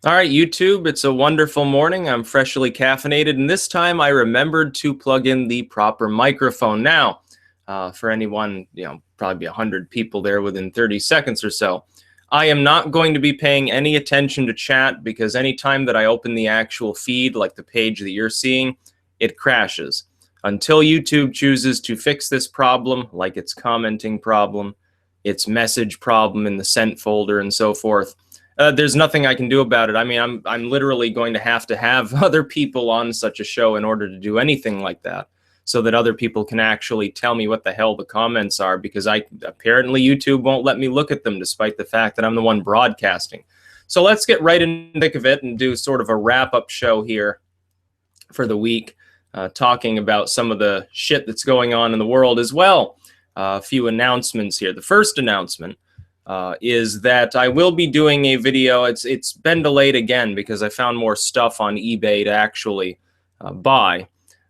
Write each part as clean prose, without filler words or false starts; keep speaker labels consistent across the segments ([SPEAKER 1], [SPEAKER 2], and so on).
[SPEAKER 1] All right, YouTube, it's a wonderful morning. I'm freshly caffeinated, and this time I remembered to plug in the proper microphone. Now, for anyone, probably be 100 people there within 30 seconds or so. I am not going to be paying any attention to chat because anytime that I open the actual feed, like the page that you're seeing, it crashes. Until YouTube chooses to fix this problem, like its commenting problem, its message problem in the sent folder, and so forth, there's nothing I can do about it. I mean, I'm literally going to have other people on such a show in order to do anything like that, so that other people can actually tell me what the hell the comments are, because apparently YouTube won't let me look at them despite the fact that I'm the one broadcasting. So let's get right in the thick of it and do sort of a wrap-up show here for the week, talking about some of the shit that's going on in the world as well. A few announcements here. The first announcement is that I will be doing a video. It's been delayed again because I found more stuff on eBay to actually buy.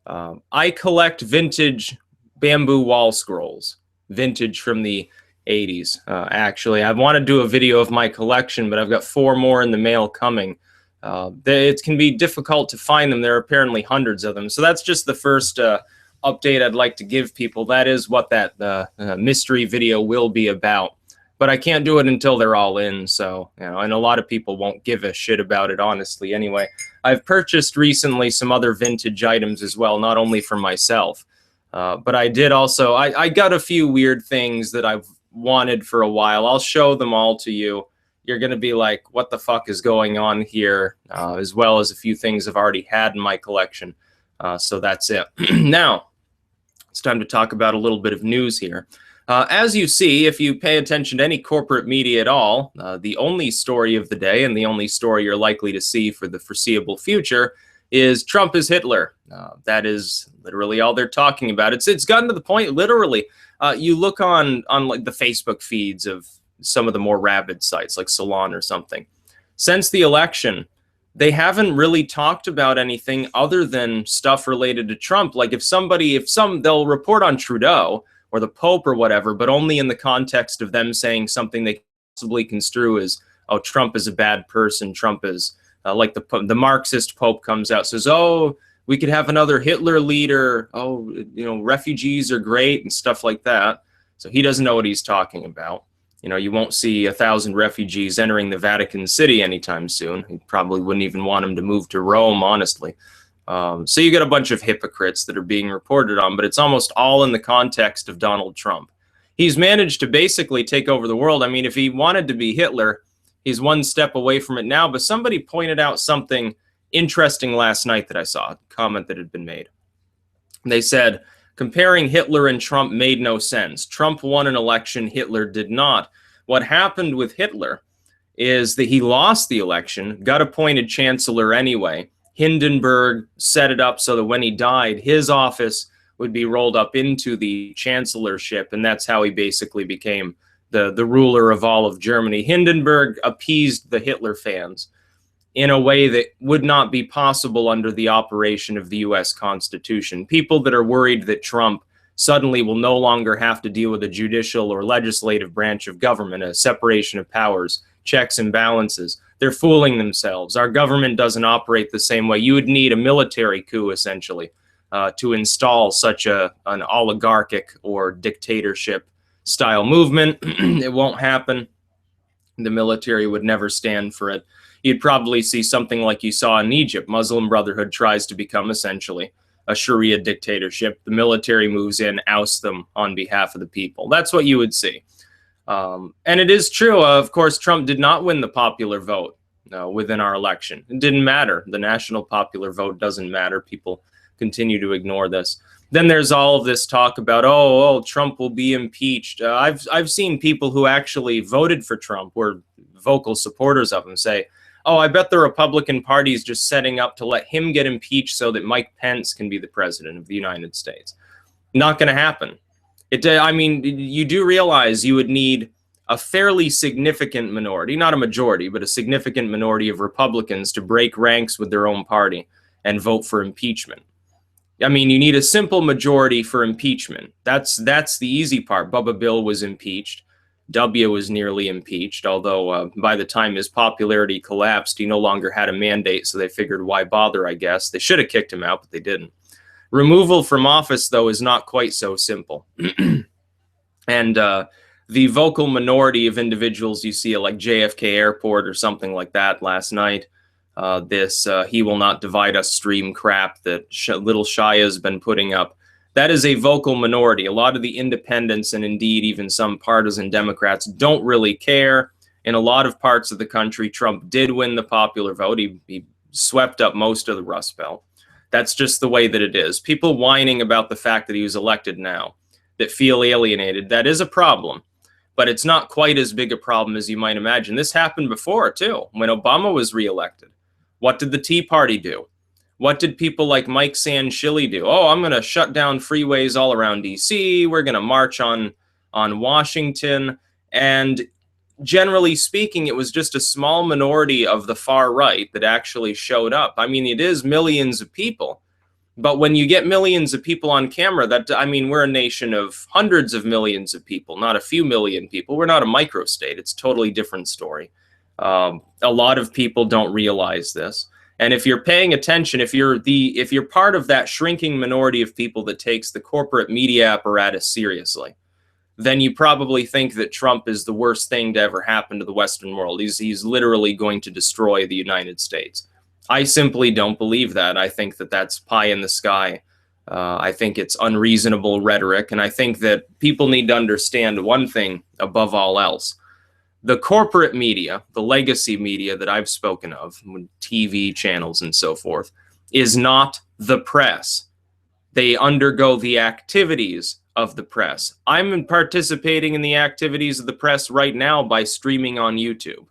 [SPEAKER 1] I collect vintage bamboo wall scrolls, vintage from the 80s. Actually, I want to do a video of my collection, but I've got 4 more in the mail coming. It can be difficult to find them. There are apparently hundreds of them. So that's just the first update I'd like to give people. That is what that mystery video will be about. But I can't do it until they're all in, so, and a lot of people won't give a shit about it, honestly, anyway. I've purchased recently some other vintage items as well, not only for myself, but I did also, I got a few weird things that I've wanted for a while. I'll show them all to you. You're going to be like, what the fuck is going on here, as well as a few things I've already had in my collection. So that's it. Now, it's time to talk about a little bit of news here. As you see, if you pay attention to any corporate media at all, the only story of the day and the only story you're likely to see for the foreseeable future is Trump is Hitler. That is literally all they're talking about. It's gotten to the point, literally, you look on like the Facebook feeds of some of the more rabid sites like Salon or something. Since the election, they haven't really talked about anything other than stuff related to Trump. Like they'll report on Trudeau or the Pope or whatever, but only in the context of them saying something they possibly construe as, oh, Trump is a bad person. Trump is like the Marxist Pope comes out, says, oh, we could have another Hitler leader. Oh, refugees are great and stuff like that. So he doesn't know what he's talking about. You won't see 1,000 refugees entering the Vatican City anytime soon. He probably wouldn't even want them to move to Rome, honestly. So you get a bunch of hypocrites that are being reported on, but it's almost all in the context of Donald Trump. He's managed to basically take over the world. I mean, if he wanted to be Hitler, he's one step away from it now. But somebody pointed out something interesting last night that I saw, a comment that had been made. They said, comparing Hitler and Trump made no sense. Trump won an election, Hitler did not. What happened with Hitler is that he lost the election, got appointed chancellor anyway. Hindenburg set it up so that when he died, his office would be rolled up into the chancellorship, and that's how he basically became the ruler of all of Germany. Hindenburg appeased the Hitler fans in a way that would not be possible under the operation of the U.S. Constitution. People that are worried that Trump suddenly will no longer have to deal with a judicial or legislative branch of government, a separation of powers, checks and balances, they're fooling themselves. Our government doesn't operate the same way. You would need a military coup, essentially, to install such an oligarchic or dictatorship-style movement. It won't happen. The military would never stand for it. You'd probably see something like you saw in Egypt. Muslim Brotherhood tries to become, essentially, a Sharia dictatorship. The military moves in, ousts them on behalf of the people. That's what you would see. And it is true, of course, Trump did not win the popular vote within our election. It didn't matter. The national popular vote doesn't matter. People continue to ignore this. Then there's all of this talk about, oh, Trump will be impeached. I've seen people who actually voted for Trump, were vocal supporters of him, say, oh, I bet the Republican Party is just setting up to let him get impeached so that Mike Pence can be the president of the United States. Not going to happen. I mean, you do realize you would need a fairly significant minority, not a majority, but a significant minority of Republicans to break ranks with their own party and vote for impeachment. I mean, you need a simple majority for impeachment. That's the easy part. Bubba Bill was impeached. W was nearly impeached, although by the time his popularity collapsed, he no longer had a mandate, so they figured why bother, I guess. They should have kicked him out, but they didn't. Removal from office, though, is not quite so simple. And the vocal minority of individuals you see at like JFK Airport or something like that last night, this "he will not divide us" stream crap that little Shia's been putting up, that is a vocal minority. A lot of the independents and indeed even some partisan Democrats don't really care. In a lot of parts of the country, Trump did win the popular vote. He swept up most of the Rust Belt. That's just the way that it is. People whining about the fact that he was elected now, that feel alienated, that is a problem. But it's not quite as big a problem as you might imagine. This happened before, too, when Obama was reelected. What did the Tea Party do? What did people like Mike Sanchilli do? Oh, I'm going to shut down freeways all around D.C. We're going to march on Washington. And generally speaking, it was just a small minority of the far right that actually showed up. I mean, it is millions of people. But when you get millions of people on camera, we're a nation of hundreds of millions of people, not a few million people. We're not a microstate. It's a totally different story. A lot of people don't realize this. And if you're paying attention, if you're part of that shrinking minority of people that takes the corporate media apparatus seriously, then you probably think that Trump is the worst thing to ever happen to the Western world. He's literally going to destroy the United States. I simply don't believe that. I think that that's pie in the sky. I think it's unreasonable rhetoric, and I think that people need to understand one thing above all else. The corporate media, the legacy media that I've spoken of, TV channels and so forth, is not the press. They undergo the activities of the press. I'm participating in the activities of the press right now by streaming on YouTube.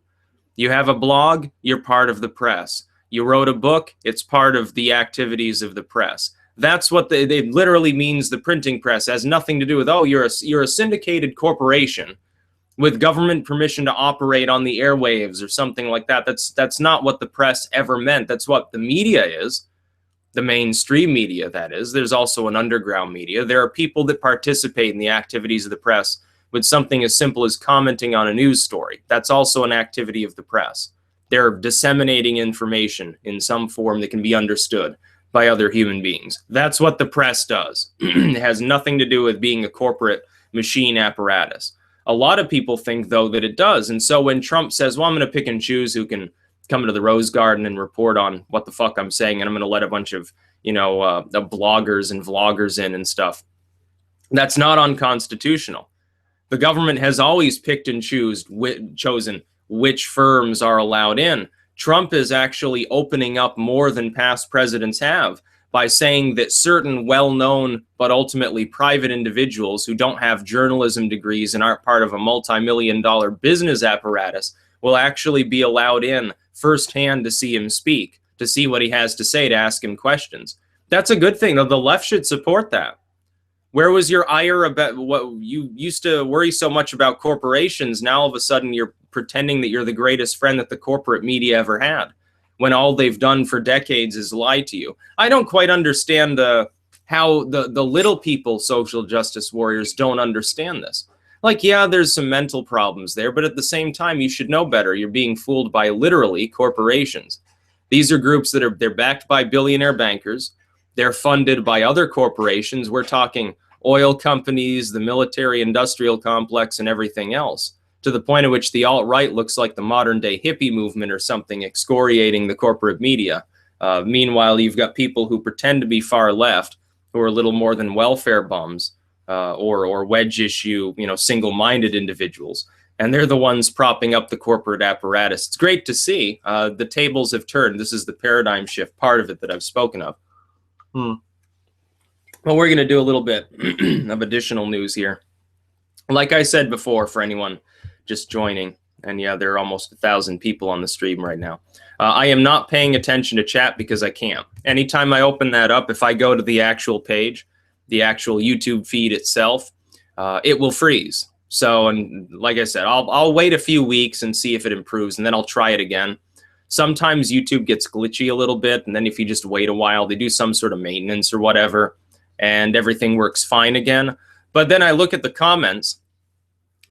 [SPEAKER 1] You have a blog, you're part of the press. You wrote a book, it's part of the activities of the press. That's what it literally means. The printing press has nothing to do with, oh, you're a syndicated corporation with government permission to operate on the airwaves or something like that. That's not what the press ever meant. That's what the media is, the mainstream media, that is. There's also an underground media. There are people that participate in the activities of the press with something as simple as commenting on a news story. That's also an activity of the press. They're disseminating information in some form that can be understood by other human beings. That's what the press does. It has nothing to do with being a corporate machine apparatus. A lot of people think, though, that it does. And so when Trump says, well, I'm going to pick and choose who can come into the Rose Garden and report on what the fuck I'm saying, and I'm going to let a bunch of, the bloggers and vloggers in and stuff, that's not unconstitutional. The government has always picked and chosen which firms are allowed in. Trump is actually opening up more than past presidents have by saying that certain well-known but ultimately private individuals who don't have journalism degrees and aren't part of a multi-million-dollar business apparatus will actually be allowed in firsthand to see him speak, to see what he has to say, to ask him questions. That's a good thing. The left should support that. Where was your ire about what you used to worry so much about corporations? Now all of a sudden you're pretending that you're the greatest friend that the corporate media ever had, when all they've done for decades is lie to you. I don't quite understand how the little people social justice warriors don't understand this. Like, yeah, there's some mental problems there, but at the same time, you should know better. You're being fooled by literally corporations. These are groups that they're backed by billionaire bankers. They're funded by other corporations. We're talking oil companies, the military industrial complex, and everything else, to the point at which the alt-right looks like the modern-day hippie movement or something, excoriating the corporate media. Meanwhile, you've got people who pretend to be far left, who are little more than welfare bums, or wedge issue, single-minded individuals. And they're the ones propping up the corporate apparatus. It's great to see. The tables have turned. This is the paradigm shift, part of it that I've spoken of. Well, we're going to do a little bit of additional news here. Like I said before, for anyone just joining, and yeah, there are almost 1,000 people on the stream right now. I am not paying attention to chat because I can't. Anytime I open that up, if I go to the actual page, the actual YouTube feed itself, it will freeze. So, and like I said, I'll wait a few weeks and see if it improves, and then I'll try it again. Sometimes YouTube gets glitchy a little bit, and then if you just wait a while, they do some sort of maintenance or whatever, and everything works fine again. But then I look at the comments,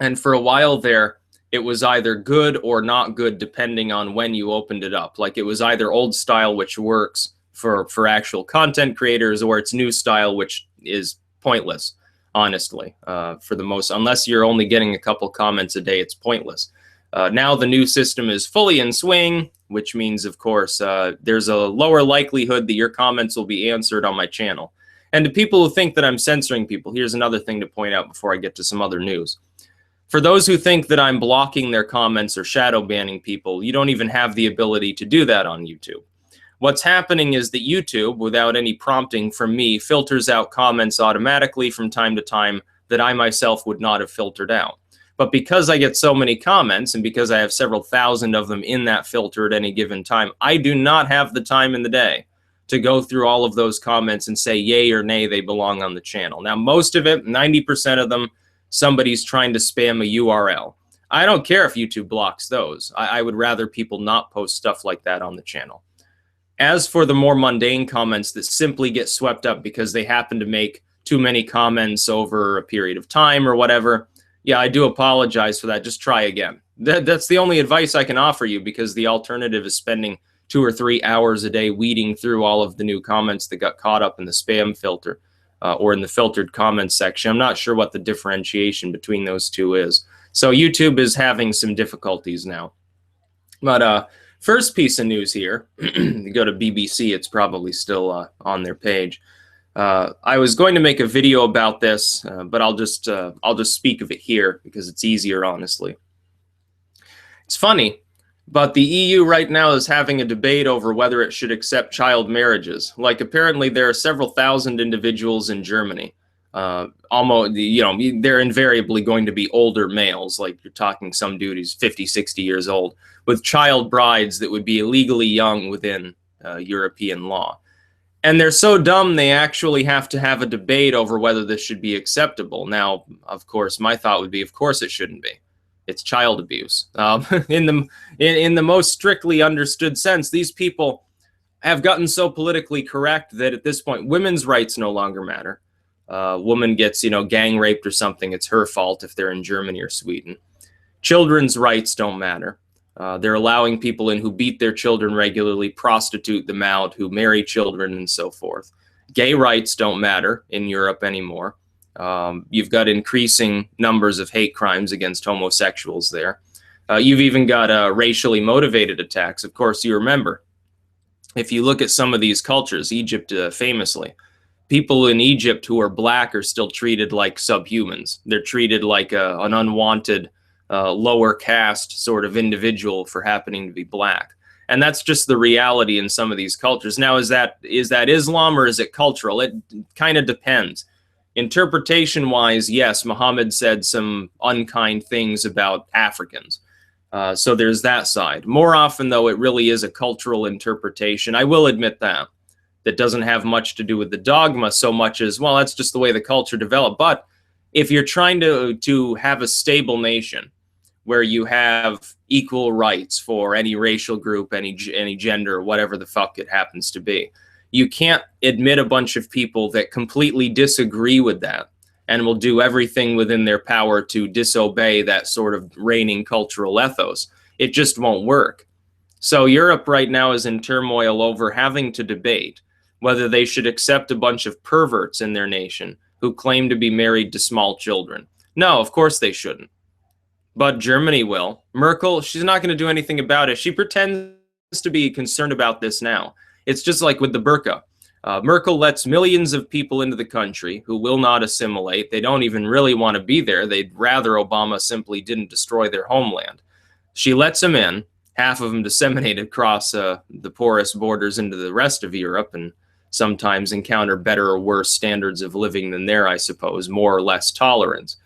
[SPEAKER 1] And for a while there, it was either good or not good, depending on when you opened it up. Like, it was either old style, which works for actual content creators, or it's new style, which is pointless, honestly, for the most, unless you're only getting a couple comments a day, it's pointless. Now the new system is fully in swing, which means, of course, there's a lower likelihood that your comments will be answered on my channel. And to people who think that I'm censoring people, here's another thing to point out before I get to some other news. For those who think that I'm blocking their comments or shadow banning people, you don't even have the ability to do that on YouTube. What's happening is that YouTube, without any prompting from me, filters out comments automatically from time to time that I myself would not have filtered out. But because I get so many comments, and because I have several thousand of them in that filter at any given time, I do not have the time in the day to go through all of those comments and say yay or nay they belong on the channel. Now, most of it, 90% of them, somebody's trying to spam a URL. I don't care if YouTube blocks those. I would rather people not post stuff like that on the channel. As for the more mundane comments that simply get swept up because they happen to make too many comments over a period of time or whatever, yeah, I do apologize for that. Just try again. That's the only advice I can offer you, because the alternative is spending 2 or 3 hours a day weeding through all of the new comments that got caught up in the spam filter. Or in the filtered comments section. I'm not sure what the differentiation between those two is. So YouTube is having some difficulties now. But first piece of news here, you go to BBC, it's probably still on their page. I was going to make a video about this, but I'll just speak of it here because it's easier, honestly. It's funny, but the EU right now is having a debate over whether it should accept child marriages. Like, apparently there are several thousand individuals in Germany. Almost, they're invariably going to be older males. Like, you're talking some dude who's 50, 60 years old, with child brides that would be illegally young within European law. And they're so dumb, they actually have to have a debate over whether this should be acceptable. Now, of course, my thought would be, of course it shouldn't be. It's child abuse. In the most strictly understood sense, these people have gotten so politically correct that at this point, women's rights no longer matter. Woman gets, gang raped or something, it's her fault if they're in Germany or Sweden. Children's rights don't matter. They're allowing people in who beat their children regularly, prostitute them out, who marry children, and so forth. Gay rights don't matter in Europe anymore. You've got increasing numbers of hate crimes against homosexuals there. You've even got racially motivated attacks. Of course, you remember, if you look at some of these cultures, Egypt famously, people in Egypt who are black are still treated like subhumans. They're treated like an unwanted lower caste sort of individual for happening to be black. And that's just the reality in some of these cultures. Now, is that Islam or is it cultural? It kind of depends. Interpretation-wise, yes, Muhammad said some unkind things about Africans. So there's that side. More often, though, it really is a cultural interpretation. I will admit that. That doesn't have much to do with the dogma so much as, well, that's just the way the culture developed. But if you're trying to have a stable nation where you have equal rights for any racial group, any gender, whatever the fuck it happens to be, you can't admit a bunch of people that completely disagree with that and will do everything within their power to disobey that sort of reigning cultural ethos. It just won't work. So Europe right now is in turmoil over having to debate whether they should accept a bunch of perverts in their nation who claim to be married to small children. No, of course they shouldn't. But Germany will. Merkel, she's not going to do anything about it. She pretends to be concerned about this now. It's just like with the burqa. Merkel lets millions of people into the country who will not assimilate. They don't even really want to be there. They'd rather Obama simply didn't destroy their homeland. She lets them in, half of them disseminated across the porous borders into the rest of Europe, and sometimes encounter better or worse standards of living than there, I suppose, more or less tolerance.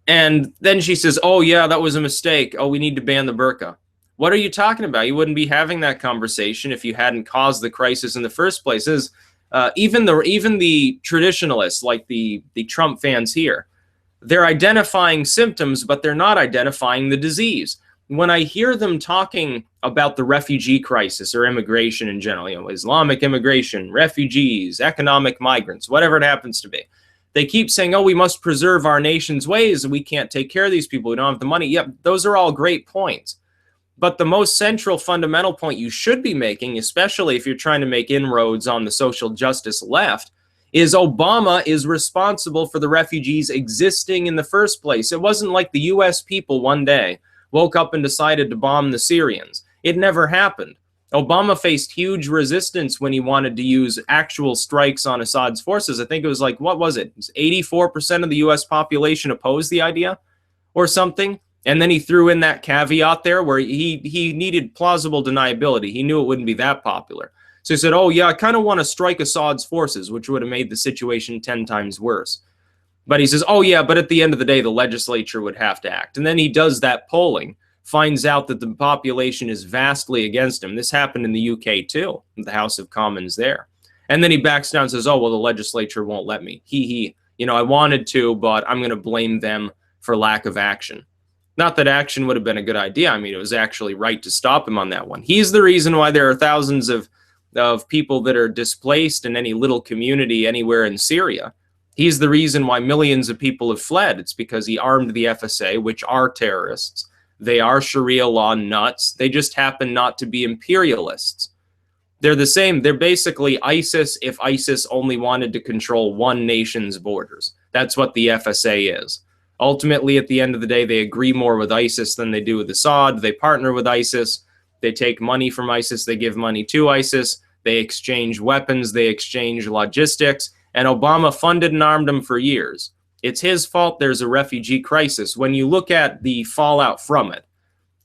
[SPEAKER 1] And then she says, oh yeah, that was a mistake. Oh, we need to ban the burqa. What are you talking about? You wouldn't be having that conversation if you hadn't caused the crisis in the first place. Even the traditionalists, like the Trump fans here, they're identifying symptoms, but they're not identifying the disease. When I hear them talking about the refugee crisis or immigration in general, Islamic immigration, refugees, economic migrants, whatever it happens to be, They keep saying, oh, we must preserve our nation's ways, and we can't take care of these people. We don't have the money. Yep, those are all great points. But the most central fundamental point you should be making, especially if you're trying to make inroads on the social justice left, is Obama is responsible for the refugees existing in the first place. It wasn't like the US people one day woke up and decided to bomb the Syrians. It never happened. Obama faced huge resistance when he wanted to use actual strikes on Assad's forces. I think it was like, what was it? It was 84% of the US population opposed the idea or something. And then he threw in that caveat there where he needed plausible deniability. He knew it wouldn't be that popular. So he said, oh, yeah, I kind of want to strike Assad's forces, which would have made the situation 10 times worse. But he says, oh, yeah, but at the end of the day, the legislature would have to act. And then he does that polling, finds out that the population is vastly against him. This happened in the UK, too, the House of Commons there. And then he backs down and says, oh, well, the legislature won't let me. You know, I wanted to, but I'm going to blame them for lack of action. Not that action would have been a good idea. I mean, it was actually right to stop him on that one. He's the reason why there are thousands of people that are displaced in any little community anywhere in Syria. He's the reason why millions of people have fled. It's because he armed the FSA, which are terrorists. They are Sharia law nuts. They just happen not to be imperialists. They're the same. They're basically ISIS if ISIS only wanted to control one nation's borders. That's what the FSA is. Ultimately, at the end of the day, they agree more with ISIS than they do with Assad. They partner with ISIS. They take money from ISIS. They give money to ISIS. They exchange weapons. They exchange logistics. And Obama funded and armed them for years. It's his fault there's a refugee crisis. When you look at the fallout from it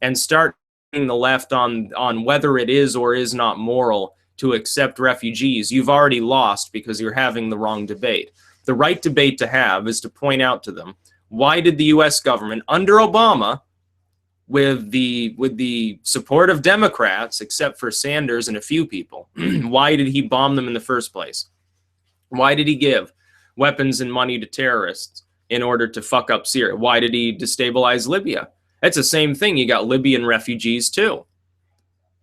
[SPEAKER 1] and start the left on whether it is or is not moral to accept refugees, you've already lost because you're having the wrong debate. The right debate to have is to point out to them, why did the U.S. government, under Obama, with the support of Democrats, except for Sanders and a few people, why did he bomb them in the first place? Why did he give weapons and money to terrorists in order to fuck up Syria? Why did he destabilize Libya? It's the same thing. You got Libyan refugees too.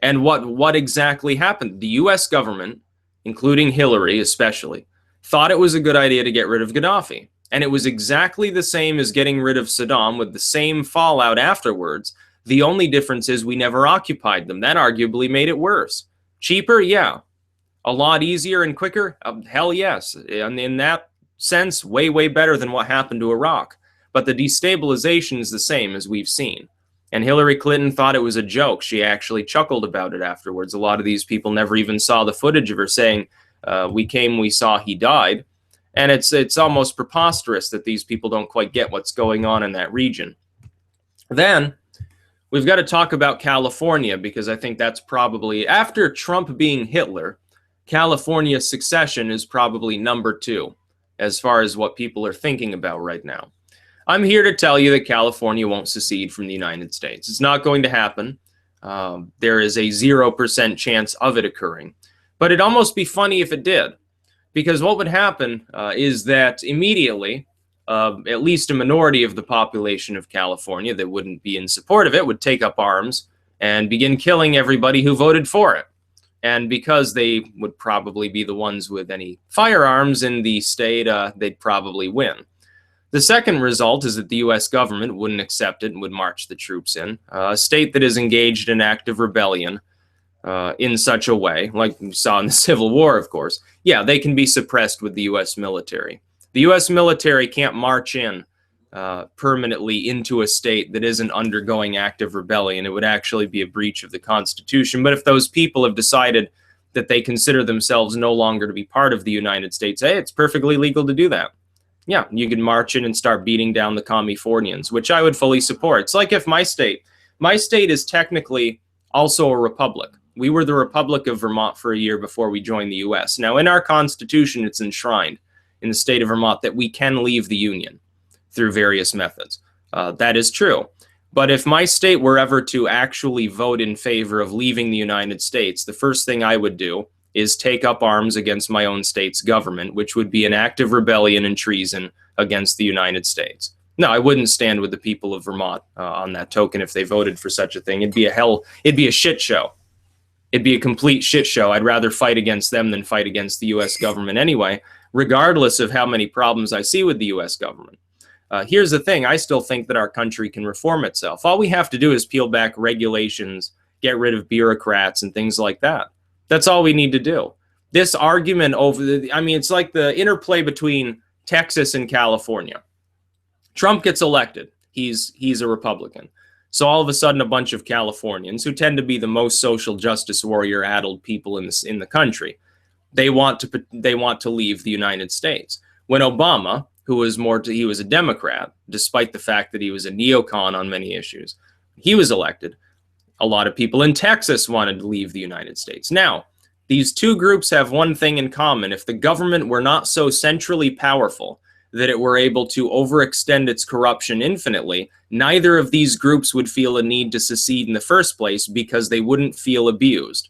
[SPEAKER 1] And what exactly happened? The U.S. government, including Hillary especially, thought it was a good idea to get rid of Gaddafi. And it was exactly the same as getting rid of Saddam with the same fallout afterwards. The only difference is we never occupied them. That arguably made it worse. Cheaper? Yeah. A lot easier and quicker? Hell yes. And in that sense, way, way better than what happened to Iraq. But the destabilization is the same as we've seen. And Hillary Clinton thought it was a joke. She actually chuckled about it afterwards. A lot of these people never even saw the footage of her saying, we came, we saw, he died. And it's almost preposterous that these people don't quite get what's going on in that region. Then we've got to talk about California, because I think that's probably, after Trump being Hitler, California's secession is probably number 2 as far as what people are thinking about right now. I'm here to tell you that California won't secede from the United States. It's not going to happen. There is a 0% chance of it occurring. But it'd almost be funny if it did. Because what would happen is that immediately, at least a minority of the population of California that wouldn't be in support of it would take up arms and begin killing everybody who voted for it. And because they would probably be the ones with any firearms in the state, they'd probably win. The second result is that the U.S. government wouldn't accept it and would march the troops in. A state that is engaged in active rebellion in such a way, like we saw in the Civil War, of course, yeah, they can be suppressed with the U.S. military. The U.S. military can't march in permanently into a state that isn't undergoing active rebellion. It would actually be a breach of the Constitution. But if those people have decided that they consider themselves no longer to be part of the United States, hey, it's perfectly legal to do that. Yeah, you can march in and start beating down the Californians, which I would fully support. It's like if my state is technically also a republic. We were the Republic of Vermont for a year before we joined the U.S. Now, in our Constitution, it's enshrined in the state of Vermont that we can leave the Union through various methods. That is true. But if my state were ever to actually vote in favor of leaving the United States, the first thing I would do is take up arms against my own state's government, which would be an act of rebellion and treason against the United States. No, I wouldn't stand with the people of Vermont on that token if they voted for such a thing. It'd be a shit show. It'd be a complete shit show. I'd rather fight against them than fight against the U.S. government anyway, regardless of how many problems I see with the US government. Here's the thing, I still think that our country can reform itself. All we have to do is peel back regulations, get rid of bureaucrats and things like that. That's all we need to do. This argument over it's like the interplay between Texas and California. Trump gets elected. He's a Republican. So all of a sudden, a bunch of Californians, who tend to be the most social justice warrior-addled people in the country, they want to leave the United States. When Obama, who was he was a Democrat, despite the fact that he was a neocon on many issues, he was elected, a lot of people in Texas wanted to leave the United States. Now, these two groups have one thing in common. If the government were not so centrally powerful that it were able to overextend its corruption infinitely, neither of these groups would feel a need to secede in the first place because they wouldn't feel abused.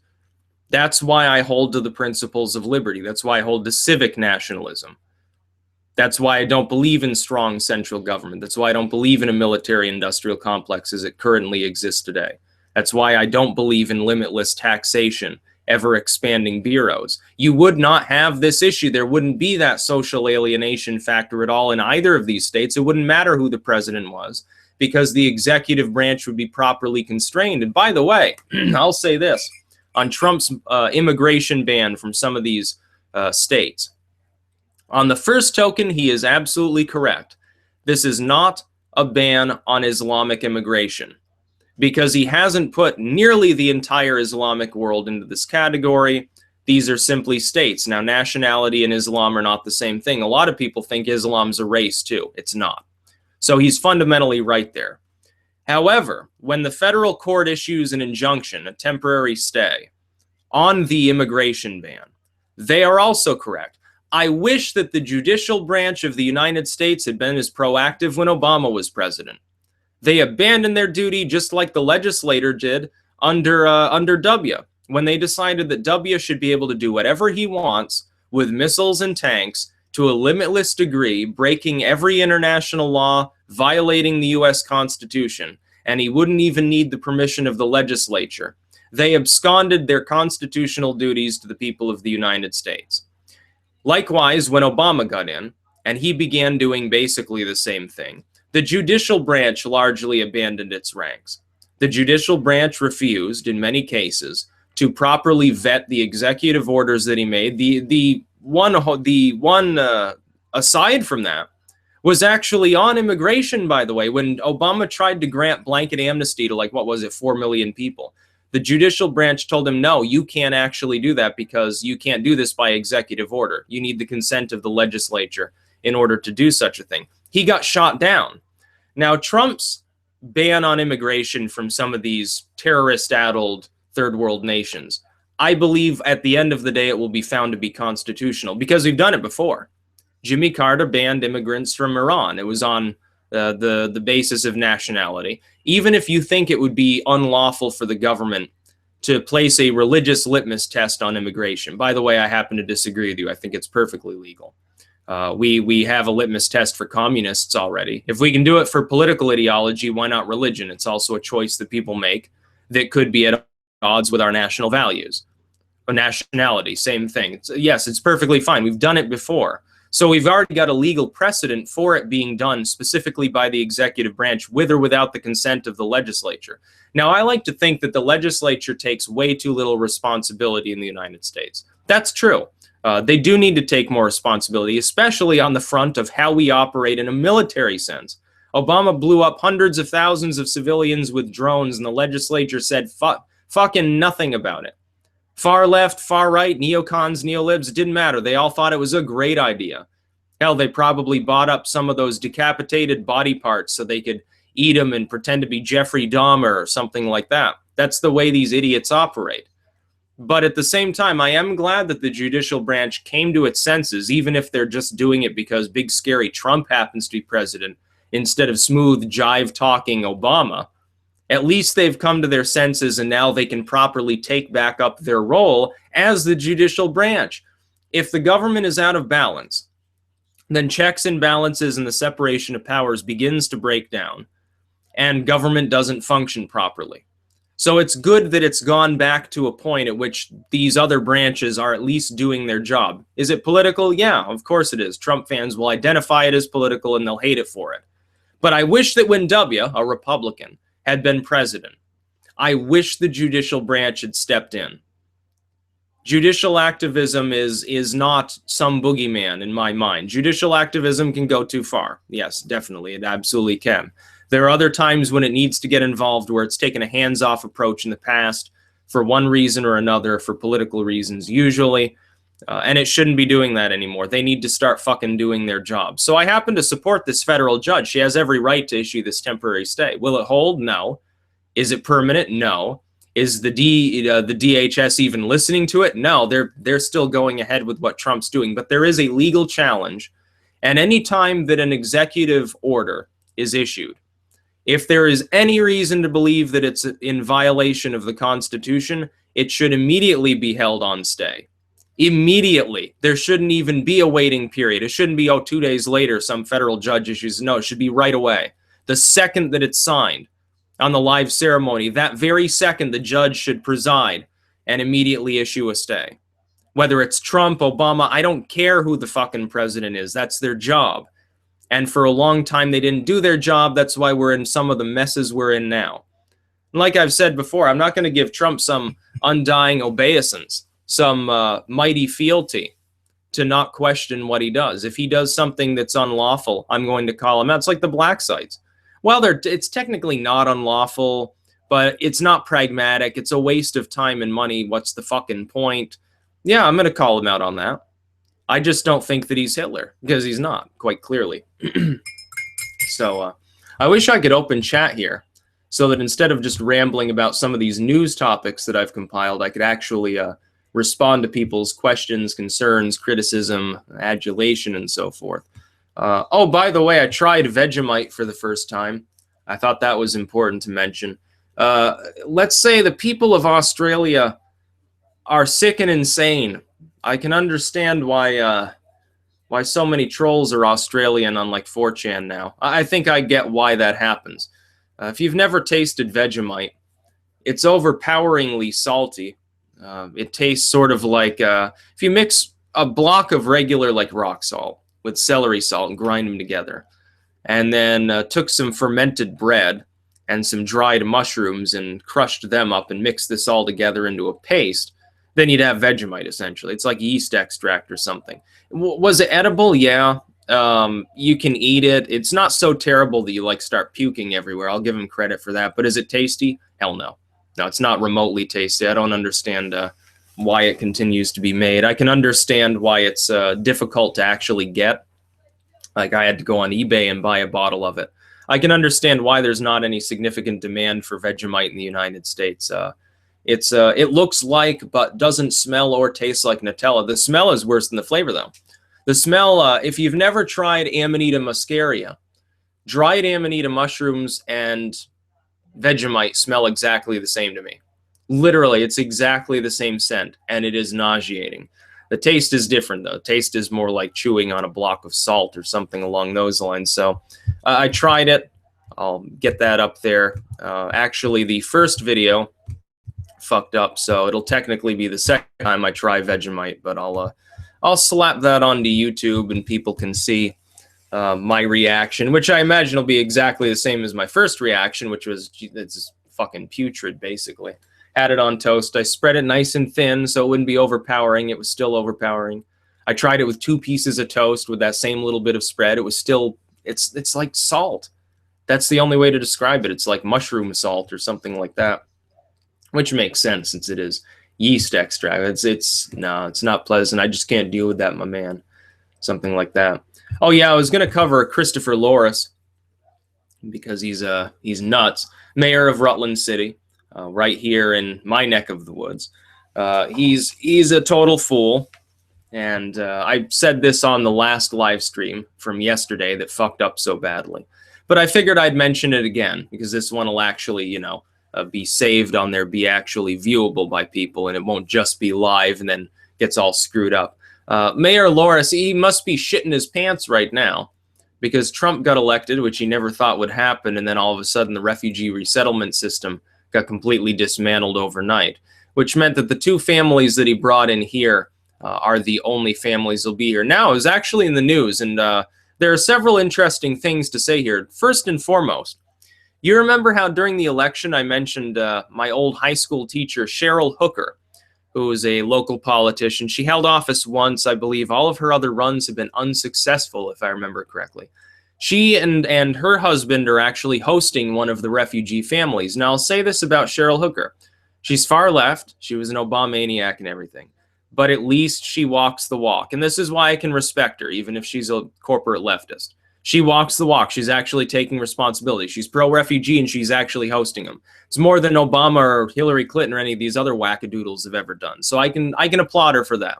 [SPEAKER 1] That's why I hold to the principles of liberty. That's why I hold to civic nationalism. That's why I don't believe in strong central government. That's why I don't believe in a military-industrial complex as it currently exists today. That's why I don't believe in limitless taxation, ever-expanding bureaus. You would not have this issue. There wouldn't be that social alienation factor at all in either of these states. It wouldn't matter who the president was, because the executive branch would be properly constrained. And by the way, I'll say this, on Trump's immigration ban from some of these states, on the first token, he is absolutely correct. This is not a ban on Islamic immigration, because he hasn't put nearly the entire Islamic world into this category. These are simply states. Now, nationality and Islam are not the same thing. A lot of people think Islam's a race too. It's not. So he's fundamentally right there. However, when the federal court issues an injunction, a temporary stay, on the immigration ban, they are also correct. I wish that the judicial branch of the United States had been as proactive when Obama was president. They abandoned their duty just like the legislator did under W, when they decided that W should be able to do whatever he wants with missiles and tanks to a limitless degree, breaking every international law, violating the US Constitution, and he wouldn't even need the permission of the legislature. They absconded their constitutional duties to the people of the United States. Likewise, when Obama got in, and he began doing basically the same thing, the judicial branch largely abandoned its ranks. The judicial branch refused, in many cases, to properly vet the executive orders that he made. The one aside from that was actually on immigration, by the way. When Obama tried to grant blanket amnesty to, 4 million people, the judicial branch told him, no, you can't actually do that because you can't do this by executive order. You need the consent of the legislature in order to do such a thing. He got shot down. Now, Trump's ban on immigration from some of these terrorist-addled third world nations, I believe at the end of the day it will be found to be constitutional because we've done it before. Jimmy Carter banned immigrants from Iran. It was on the basis of nationality. Even if you think it would be unlawful for the government to place a religious litmus test on immigration. By the way, I happen to disagree with you. I think it's perfectly legal. We have a litmus test for communists already. If we can do it for political ideology, why not religion? It's also a choice that people make that could be at odds with our national values. Or nationality, same thing. Yes, it's perfectly fine. We've done it before. So we've already got a legal precedent for it being done specifically by the executive branch with or without the consent of the legislature. Now, I like to think that the legislature takes way too little responsibility in the United States. That's true. They do need to take more responsibility, especially on the front of how we operate in a military sense. Obama blew up hundreds of thousands of civilians with drones, and the legislature said fucking nothing about it. Far left, far right, neocons, neolibs, it didn't matter. They all thought it was a great idea. Hell, they probably bought up some of those decapitated body parts so they could eat them and pretend to be Jeffrey Dahmer or something like that. That's the way these idiots operate. But at the same time, I am glad that the judicial branch came to its senses, even if they're just doing it because big scary Trump happens to be president instead of smooth jive-talking Obama. At least they've come to their senses, and now they can properly take back up their role as the judicial branch. If the government is out of balance, then checks and balances and the separation of powers begins to break down, and government doesn't function properly. So it's good that it's gone back to a point at which these other branches are at least doing their job. Is it political? Yeah, of course it is. Trump fans will identify it as political and they'll hate it for it. But I wish that when W, a Republican, had been president, I wish the judicial branch had stepped in. Judicial activism is not some boogeyman in my mind. Judicial activism can go too far. Yes, definitely. It absolutely can. There are other times when it needs to get involved where it's taken a hands-off approach in the past for one reason or another, for political reasons usually, and it shouldn't be doing that anymore. They need to start fucking doing their job. So I happen to support this federal judge. She has every right to issue this temporary stay. Will it hold? No. Is it permanent? No. Is the DHS even listening to it? No, they're still going ahead with what Trump's doing. But there is a legal challenge, and any time that an executive order is issued, if there is any reason to believe that it's in violation of the Constitution, it should immediately be held on stay. Immediately. There shouldn't even be a waiting period. It shouldn't be, 2 days later, some federal judge issues. No, it should be right away. The second that it's signed on the live ceremony, that very second, the judge should preside and immediately issue a stay. Whether it's Trump, Obama, I don't care who the fucking president is. That's their job. And for a long time, they didn't do their job. That's why we're in some of the messes we're in now. And like I've said before, I'm not going to give Trump some undying obeisance, some mighty fealty to not question what he does. If he does something that's unlawful, I'm going to call him out. It's like the black sites. Well, it's technically not unlawful, but it's not pragmatic. It's a waste of time and money. What's the fucking point? Yeah, I'm going to call him out on that. I just don't think that he's Hitler, because he's not, quite clearly. So I wish I could open chat here so that instead of just rambling about some of these news topics that I've compiled, I could actually respond to people's questions, concerns, criticism, adulation, and so forth. Oh, by the way, I tried Vegemite for the first time. I thought that was important to mention. Let's say the people of Australia are sick and insane. I can understand why so many trolls are Australian on like 4chan now. I think I get why that happens. If you've never tasted Vegemite, it's overpoweringly salty. It tastes sort of like if you mix a block of regular like rock salt with celery salt and grind them together, and then took some fermented bread and some dried mushrooms and crushed them up and mixed this all together into a paste, then you'd have Vegemite, essentially. It's like yeast extract or something. Was it edible? Yeah. You can eat it. It's not so terrible that you like start puking everywhere. I'll give him credit for that. But is it tasty? Hell no. No, it's not remotely tasty. I don't understand why it continues to be made. I can understand why it's difficult to actually get. Like I had to go on eBay and buy a bottle of it. I can understand why there's not any significant demand for Vegemite in the United States. It looks like, but doesn't smell or taste like Nutella. The smell is worse than the flavor, though. The smell, if you've never tried Amanita muscaria, dried Amanita mushrooms and Vegemite smell exactly the same to me. Literally, it's exactly the same scent, and it is nauseating. The taste is different, though. Taste is more like chewing on a block of salt or something along those lines. So I tried it. I'll get that up there. Actually, the first video fucked up, so it'll technically be the second time I try Vegemite, but I'll slap that onto YouTube and people can see my reaction, which I imagine will be exactly the same as my first reaction, which was it's fucking putrid, basically. Had it on toast. I spread it nice and thin so it wouldn't be overpowering. It was still overpowering. I tried it with 2 pieces of toast with that same little bit of spread. It was still, it's like salt. That's the only way to describe it. It's like mushroom salt or something like that. Which makes sense since it is yeast extract. It's not pleasant. I just can't deal with that, my man. Something like that. Oh yeah, I was gonna cover Christopher Loris because he's nuts. Mayor of Rutland City, right here in my neck of the woods. He's a total fool, and I said this on the last live stream from yesterday that fucked up so badly. But I figured I'd mention it again because this one will actually, be saved on there, be actually viewable by people, and it won't just be live and then gets all screwed up. Mayor Loris, he must be shitting his pants right now because Trump got elected, which he never thought would happen, and then all of a sudden the refugee resettlement system got completely dismantled overnight, which meant that the two families that he brought in here are the only families that'll be here. Now, it was actually in the news, and there are several interesting things to say here. First and foremost, you remember how during the election I mentioned my old high school teacher, Cheryl Hooker, who is a local politician. She held office once. I believe all of her other runs have been unsuccessful, if I remember correctly. She and her husband are actually hosting one of the refugee families. Now, I'll say this about Cheryl Hooker. She's far left. She was an Obamaniac and everything. But at least she walks the walk. And this is why I can respect her, even if she's a corporate leftist. She walks the walk. She's actually taking responsibility. She's pro-refugee, and she's actually hosting them. It's more than Obama or Hillary Clinton or any of these other wackadoodles have ever done. So I can applaud her for that,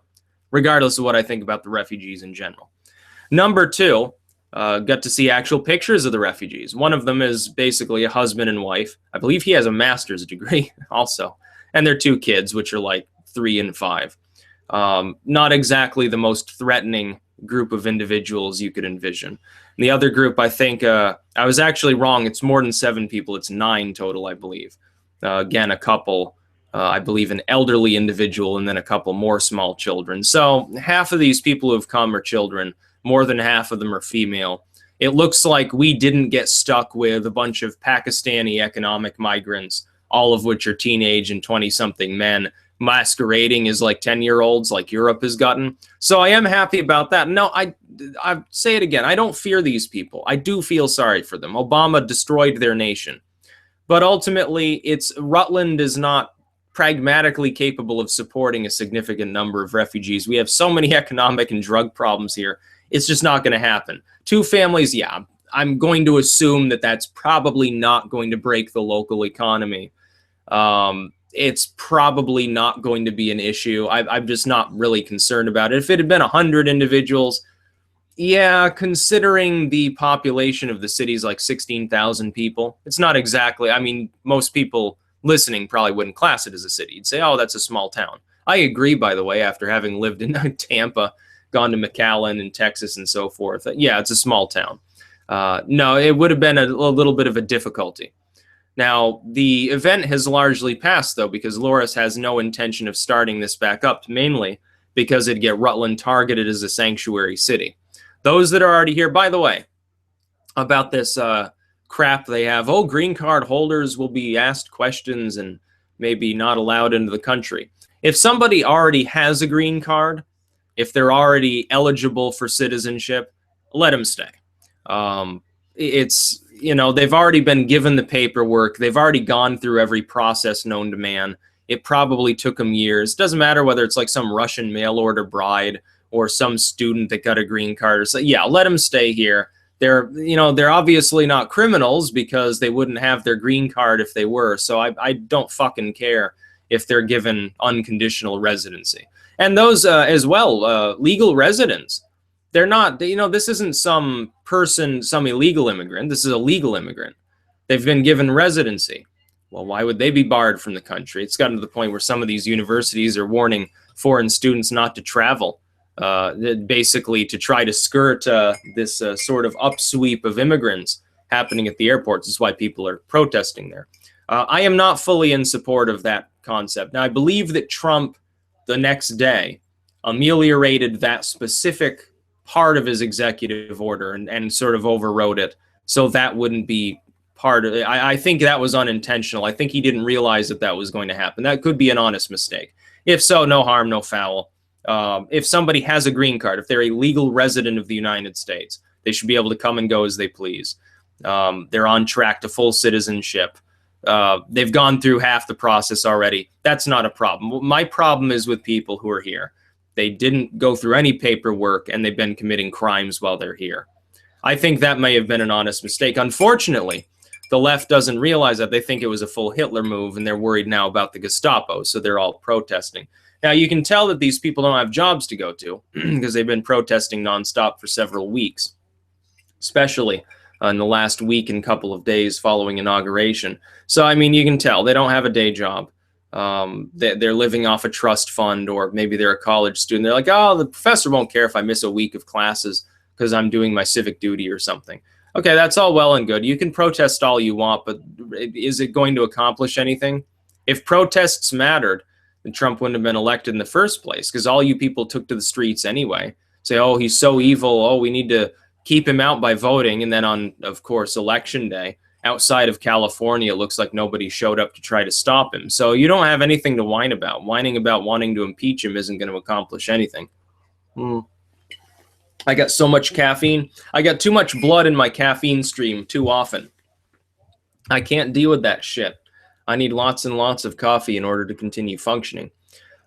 [SPEAKER 1] regardless of what I think about the refugees in general. Number two, got to see actual pictures of the refugees. One of them is basically a husband and wife. I believe he has a master's degree also. And their two kids, which are like 3 and 5. Not exactly the most threatening group of individuals you could envision. And the other group, I think, I was actually wrong. It's more than 7 people. It's 9 total, I believe. Again, a couple, I believe an elderly individual, and then a couple more small children. So half of these people who have come are children. More than half of them are female. It looks like we didn't get stuck with a bunch of Pakistani economic migrants, all of which are teenage and 20-something men, masquerading as like 10-year-olds like Europe has gotten. So I am happy about that. No, I say it again. I don't fear these people. I do feel sorry for them. Obama destroyed their nation. But ultimately, Rutland is not pragmatically capable of supporting a significant number of refugees. We have so many economic and drug problems here. It's just not going to happen. 2 families, yeah, I'm going to assume that that's probably not going to break the local economy. It's probably not going to be an issue. I'm just not really concerned about it. If it had been 100 individuals, yeah, considering the population of the city's like 16,000 people, it's not exactly, I mean, most people listening probably wouldn't class it as a city. You'd say, oh, that's a small town. I agree, by the way, after having lived in Tampa, gone to McAllen in Texas and so forth. Yeah, it's a small town. No, it would have been a little bit of a difficulty. Now, the event has largely passed, though, because Loris has no intention of starting this back up, mainly because it'd get Rutland targeted as a sanctuary city. Those that are already here, by the way, about this crap they have, oh, green card holders will be asked questions and maybe not allowed into the country. If somebody already has a green card, if they're already eligible for citizenship, let them stay. It's, you know, they've already been given the paperwork. They've already gone through every process known to man. It probably took them years. Doesn't matter whether it's like some Russian mail order bride or some student that got a green card. Or so, yeah, let them stay here. They're obviously not criminals because they wouldn't have their green card if they were. So I don't fucking care if they're given unconditional residency. And those as well, legal residents. They're not, this isn't some person, some illegal immigrant. This is a legal immigrant. They've been given residency. Well, why would they be barred from the country? It's gotten to the point where some of these universities are warning foreign students not to travel, basically to try to skirt this sort of upsweep of immigrants happening at the airports. That's why people are protesting there. I am not fully in support of that concept. Now, I believe that Trump, the next day, ameliorated that specific part of his executive order and sort of overrode it, so that wouldn't be part of it. I think that was unintentional. I think he didn't realize that that was going to happen. That could be an honest mistake. If so, no harm, no foul. If somebody has a green card, if they're a legal resident of the United States, they should be able to come and go as they please. They're on track to full citizenship. They've gone through half the process already. That's not a problem. My problem is with people who are here. They didn't go through any paperwork, and they've been committing crimes while they're here. I think that may have been an honest mistake. Unfortunately, the left doesn't realize that. They think it was a full Hitler move, and they're worried now about the Gestapo, so they're all protesting. Now, you can tell that these people don't have jobs to go to because they've been protesting nonstop for several weeks, especially in the last week and couple of days following inauguration. So, I mean, you can tell they don't have a day job. They're living off a trust fund, or maybe they're a college student. They're like, oh, the professor won't care if I miss a week of classes because I'm doing my civic duty or something. Okay, that's all well and good. You can protest all you want, but is it going to accomplish anything? If protests mattered, then Trump wouldn't have been elected in the first place, because all you people took to the streets anyway. Say, oh, he's so evil. Oh, we need to keep him out by voting. And then on, of course, election day, outside of California, it looks like nobody showed up to try to stop him. So you don't have anything to whine about. Whining about wanting to impeach him isn't going to accomplish anything. I got so much caffeine. I got too much blood in my caffeine stream too often. I can't deal with that shit. I need lots and lots of coffee in order to continue functioning.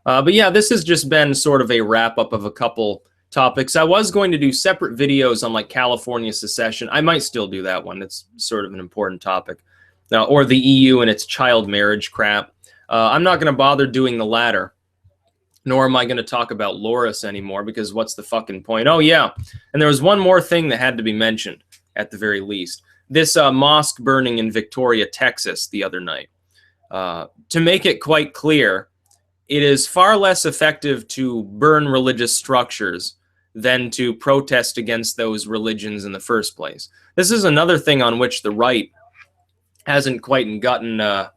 [SPEAKER 1] But yeah, this has just been sort of a wrap-up of a couple topics. I was going to do separate videos on like California secession. I might still do that one. It's sort of an important topic. Or the EU and its child marriage crap. I'm not going to bother doing the latter. Nor am I going to talk about Loris anymore, because what's the fucking point? Oh, yeah. And there was one more thing that had to be mentioned, at the very least. This mosque burning in Victoria, Texas, the other night. To make it quite clear, it is far less effective to burn religious structures than to protest against those religions in the first place. This is another thing on which the right hasn't quite gotten a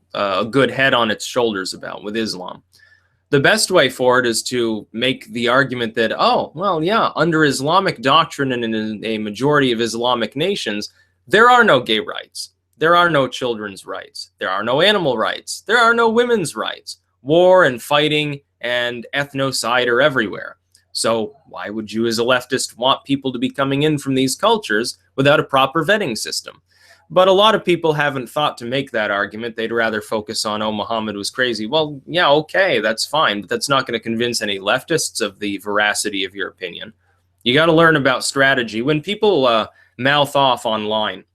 [SPEAKER 1] good head on its shoulders about with Islam. The best way for it is to make the argument that, oh, well, yeah, under Islamic doctrine and in a majority of Islamic nations, there are no gay rights. There are no children's rights. There are no animal rights. There are no women's rights. War and fighting and ethnocide are everywhere. So why would you as a leftist want people to be coming in from these cultures without a proper vetting system? But a lot of people haven't thought to make that argument. They'd rather focus on, oh, Muhammad was crazy. Well, yeah, okay, that's fine, but that's not going to convince any leftists of the veracity of your opinion. You got to learn about strategy. When people mouth off online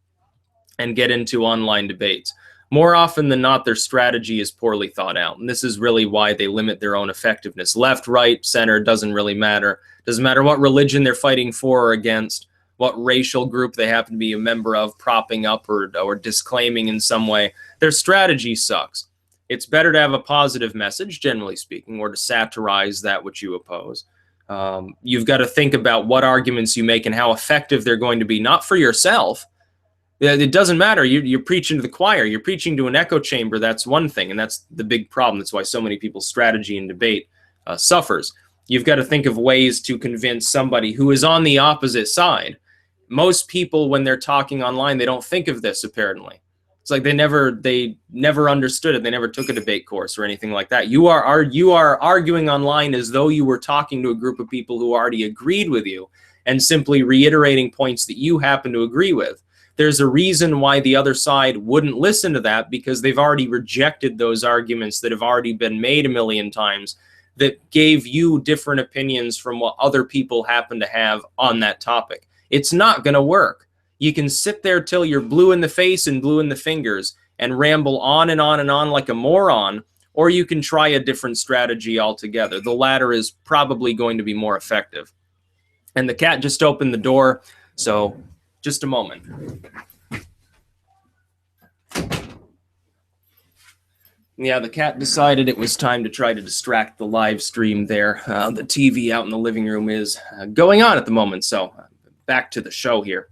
[SPEAKER 1] and get into online debates, more often than not, their strategy is poorly thought out. And this is really why they limit their own effectiveness. Left, right, center, doesn't really matter. Doesn't matter what religion they're fighting for or against, what racial group they happen to be a member of, propping up or disclaiming in some way. Their strategy sucks. It's better to have a positive message, generally speaking, or to satirize that which you oppose. You've got to think about what arguments you make and how effective they're going to be, not for yourself. It doesn't matter. You're preaching to the choir. You're preaching to an echo chamber. That's one thing, and that's the big problem. That's why so many people's strategy in debate suffers. You've got to think of ways to convince somebody who is on the opposite side. Most people, when they're talking online, they don't think of this, apparently. It's like they never understood it. They never took a debate course or anything like that. You are arguing online as though you were talking to a group of people who already agreed with you and simply reiterating points that you happen to agree with. There's a reason why the other side wouldn't listen to that, because they've already rejected those arguments that have already been made a million times that gave you different opinions from what other people happen to have on that topic. It's not going to work. You can sit there till you're blue in the face and blue in the fingers and ramble on and on and on like a moron, or you can try a different strategy altogether. The latter is probably going to be more effective. And the cat just opened the door, so just a moment. Yeah, the cat decided it was time to try to distract the live stream there. The TV out in the living room is going on at the moment, so back to the show here.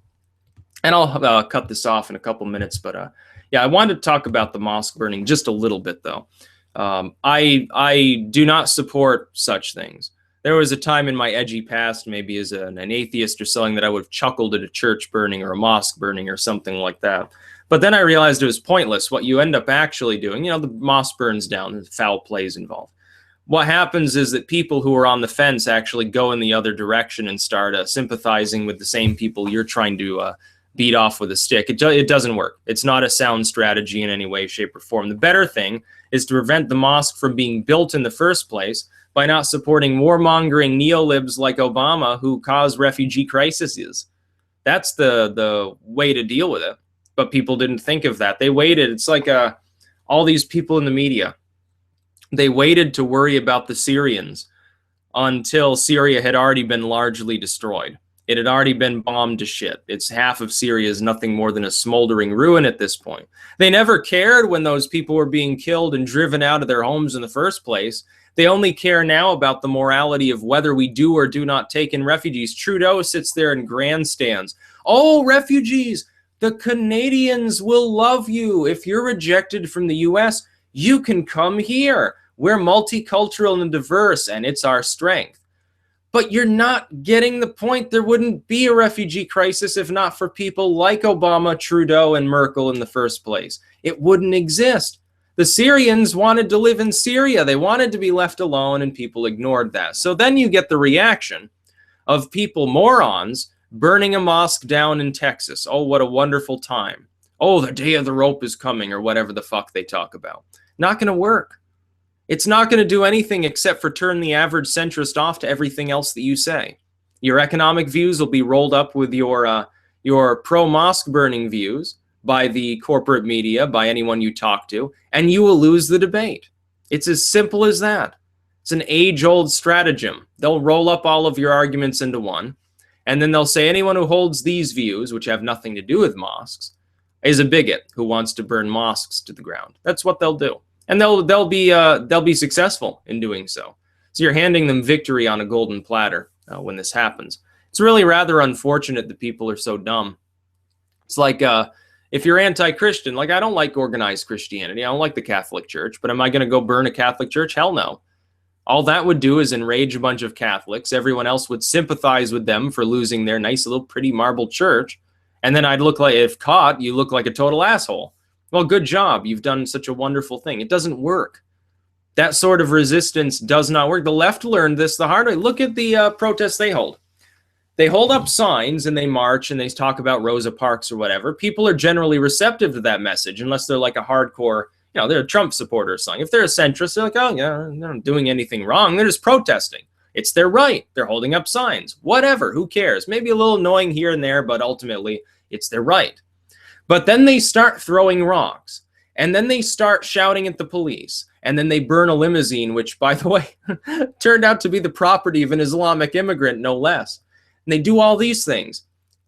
[SPEAKER 1] And I'll cut this off in a couple minutes, but yeah, I wanted to talk about the mosque burning just a little bit, though. I do not support such things. There was a time in my edgy past, maybe as an atheist or something, that I would have chuckled at a church burning or a mosque burning or something like that. But then I realized it was pointless. What you end up actually doing, the mosque burns down, there's foul plays involved. What happens is that people who are on the fence actually go in the other direction and start sympathizing with the same people you're trying to beat off with a stick. It doesn't work. It's not a sound strategy in any way, shape, or form. The better thing is to prevent the mosque from being built in the first place by not supporting warmongering neolibs like Obama who cause refugee crises. That's the way to deal with it. But people didn't think of that. They waited. It's like all these people in the media. They waited to worry about the Syrians until Syria had already been largely destroyed. It had already been bombed to shit. It's half of Syria is nothing more than a smoldering ruin at this point. They never cared when those people were being killed and driven out of their homes in the first place. They only care now about the morality of whether we do or do not take in refugees. Trudeau sits there in grandstands. Oh, refugees, The Canadians will love you. If you're rejected from the US, you can come here. We're multicultural and diverse, and it's our strength. But you're not getting the point. There wouldn't be a refugee crisis if not for people like Obama, Trudeau, and Merkel in the first place. It wouldn't exist. The Syrians wanted to live in Syria. They wanted to be left alone, and people ignored that. So then you get the reaction of people, morons, burning a mosque down in Texas. Oh, what a wonderful time. Oh, the day of the rope is coming, or whatever the fuck they talk about. Not going to work. It's not going to do anything except for turn the average centrist off to everything else that you say. Your economic views will be rolled up with your pro-mosque burning views by the corporate media, by anyone you talk to, and you will lose the debate. It's as simple as that. It's an age-old stratagem. They'll roll up all of your arguments into one, and then they'll say anyone who holds these views, which have nothing to do with mosques, is a bigot who wants to burn mosques to the ground. That's what they'll do. And they'll be successful in doing so. So you're handing them victory on a golden platter when this happens. It's really rather unfortunate that people are so dumb. It's like if you're anti-Christian, like I don't like organized Christianity. I don't like the Catholic Church, but am I going to go burn a Catholic church? Hell no. All that would do is enrage a bunch of Catholics. Everyone else would sympathize with them for losing their nice little pretty marble church. And then I'd look like, if caught, you look like a total asshole. Well, good job. You've done such a wonderful thing. It doesn't work. That sort of resistance does not work. The left learned this the hard way. Look at the protests they hold. They hold up signs and they march and they talk about Rosa Parks or whatever. People are generally receptive to that message unless they're like a hardcore, they're a Trump supporter or something. If they're a centrist, they're like, oh, yeah, they're not doing anything wrong. They're just protesting. It's their right. They're holding up signs. Whatever. Who cares? Maybe a little annoying here and there, but ultimately it's their right. But then they start throwing rocks, and then they start shouting at the police, and then they burn a limousine, which, by the way, turned out to be the property of an Islamic immigrant, no less. And they do all these things.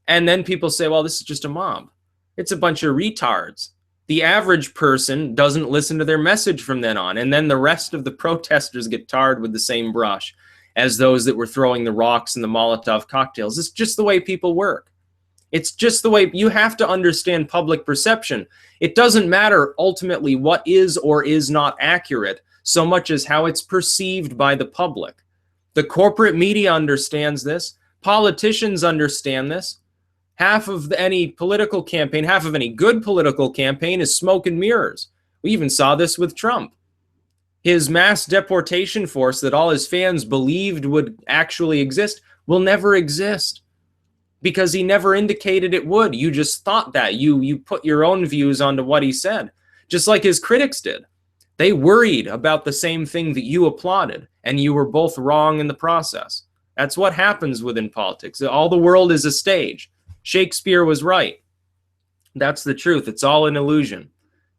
[SPEAKER 1] And then people say, well, this is just a mob. It's a bunch of retards. The average person doesn't listen to their message from then on, and then the rest of the protesters get tarred with the same brush as those that were throwing the rocks and the Molotov cocktails. It's just the way people work. It's just the way you have to understand public perception. It doesn't matter ultimately what is or is not accurate so much as how it's perceived by the public. The corporate media understands this. Politicians understand this. Half of any political campaign, half of any good political campaign is smoke and mirrors. We even saw this with Trump. His mass deportation force that all his fans believed would actually exist will never exist. Because he never indicated it would. You just thought that. You put your own views onto what he said. Just like his critics did. They worried about the same thing that you applauded. And you were both wrong in the process. That's what happens within politics. All the world is a stage. Shakespeare was right. That's the truth. It's all an illusion.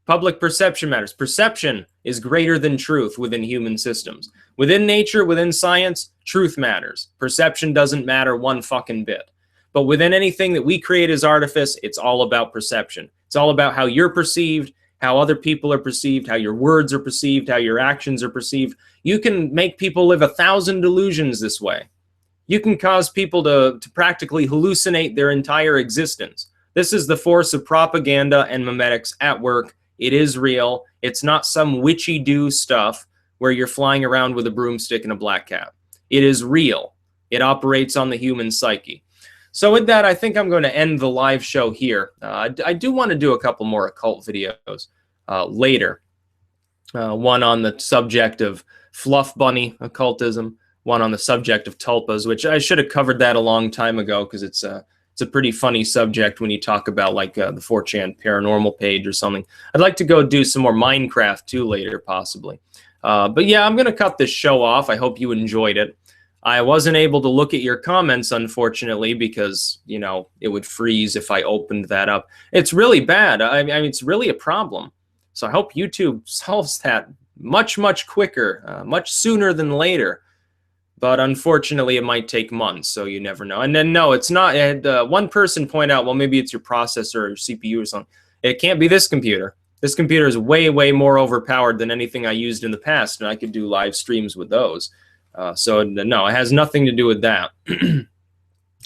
[SPEAKER 1] Public perception matters. Perception is greater than truth within human systems. Within nature, within science, truth matters. Perception doesn't matter one fucking bit. But within anything that we create as artifice, it's all about perception. It's all about how you're perceived, how other people are perceived, how your words are perceived, how your actions are perceived. You can make people live 1,000 delusions this way. You can cause people to practically hallucinate their entire existence. This is the force of propaganda and memetics at work. It is real. It's not some witchy-do stuff where you're flying around with a broomstick and a black cat. It is real. It operates on the human psyche. So with that, I think I'm going to end the live show here. I do want to do a couple more occult videos later. One on the subject of fluff bunny occultism, one on the subject of tulpas, which I should have covered that a long time ago because it's a pretty funny subject when you talk about like the 4chan paranormal page or something. I'd like to go do some more Minecraft too later, possibly. But yeah, I'm going to cut this show off. I hope you enjoyed it. I wasn't able to look at your comments, unfortunately, because, it would freeze if I opened that up. It's really bad. I mean, it's really a problem. So I hope YouTube solves that much, much quicker, much sooner than later. But unfortunately, it might take months, so you never know. And then, no, it's not. I had one person point out, well, maybe it's your processor or your CPU or something. It can't be this computer. This computer is way, way more overpowered than anything I used in the past, and I could do live streams with those. So no, it has nothing to do with that.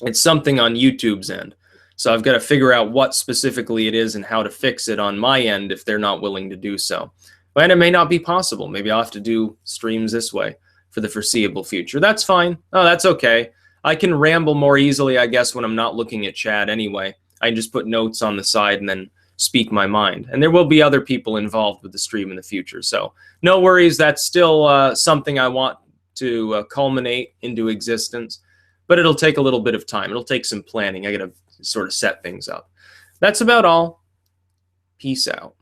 [SPEAKER 1] It's something on YouTube's end. So I've got to figure out what specifically it is and how to fix it on my end if they're not willing to do so. And it may not be possible. Maybe I'll have to do streams this way for the foreseeable future. That's fine. Oh, that's okay. I can ramble more easily, I guess, when I'm not looking at chat anyway. I can just put notes on the side and then speak my mind. And there will be other people involved with the stream in the future. So no worries. That's still something I want to culminate into existence. But it'll take a little bit of time. It'll take some planning. I got to sort of set things up. That's about all. Peace out.